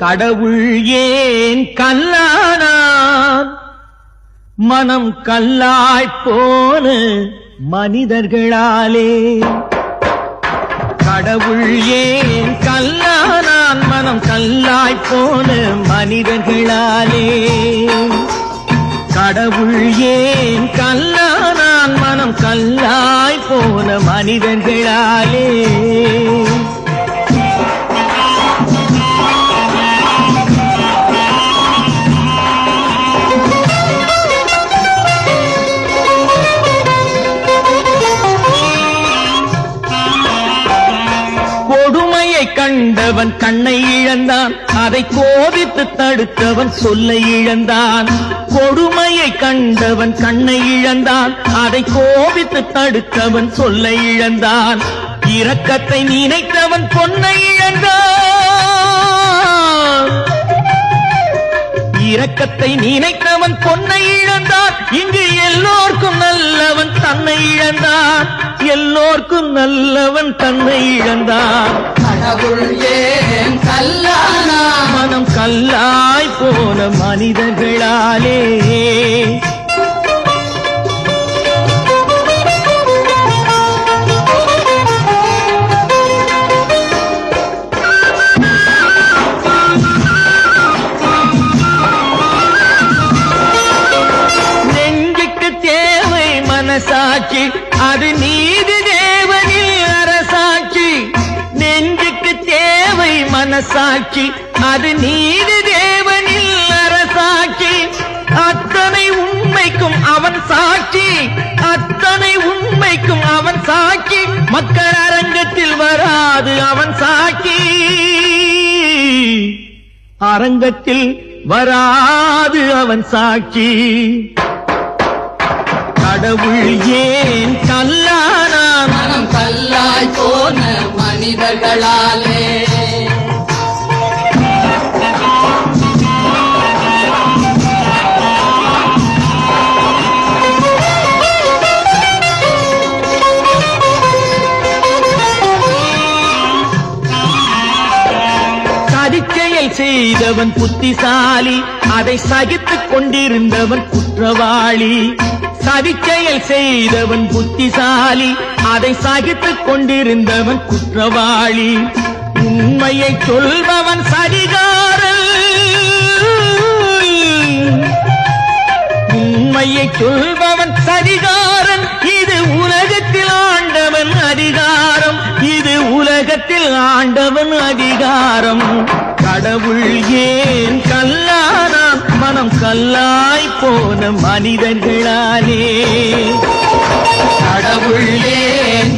கடவுள் ஏன் கல்லானான் மனம் கல்லாய்ப்போன மனிதர்களாலே. கடவுள் ஏன் கல்லானான் மனம் கல்லாய்ப்போன மனிதர்களாலே. கடவுள் ஏன் கல்லானான் மனம் கல்லாய்ப்போன மனிதர்களாலே. கண்டவன் கண்ணை இழந்தான், அதை கோபித்து தடுத்தவன் சொல்லை இழந்தான். கொடுமையை கண்டவன் கண்ணை இழந்தான், அதை கோபித்து தடுத்தவன் சொல்லை இழந்தான். இரக்கத்தை நினைத்தவன் பொன்னை இழந்தான். இரக்கத்தை நினைத்தவன் பொன்னை இழந்தான். இங்கு எல்லோர்க்கும் நல்லவன் தன்னை இழந்தான். எல்லோர்க்கும் நல்லவன் தன்னை இழந்தான். கடவுள் ஏன் கல்லானா மனம் கல்லாய் போன மனிதர்களாலே. நெஞ்சுக்கு தேவை மனசாட்சி, அது நீதி தேவனில் அரசாட்சி. நெஞ்சுக்கு தேவை மனசாட்சி, அது நீதி தேவனில் அரசாட்சி. அத்தனை உண்மைக்கும் அவன் சாட்சி, அத்தனை உண்மைக்கும் அவன் சாட்சி. மக்கள் அரங்கத்தில் வராது அவன் சாட்சி, அரங்கத்தில் வராது அவன் சாட்சி. கடவுள் ஏன் கல்லானான் மனம் கல்லாய் போன மனிதர்களாலே. சதிச்செயல் செய்தவன் புத்திசாலி, அதை சகித்துக் கொண்டிருந்தவன் குற்றவாளி. சதிச்செயல் செய்தவன் புத்திசாலி, அதை சகித்துக் கொண்டிருந்தவன் குற்றவாளி. உண்மையை சொல்பவன் சதிகாரன், உண்மையை சொல்பவன் சதிகாரன். இது உலகத்தில் ஆண்டவன் அதிகாரம், இது உலகத்தில் ஆண்டவன் அதிகாரம். கடவுள் ஏன் கல்லானான் மனம் கல்லாய் போன மனிதர்களாலே. கடவுள் ஏன்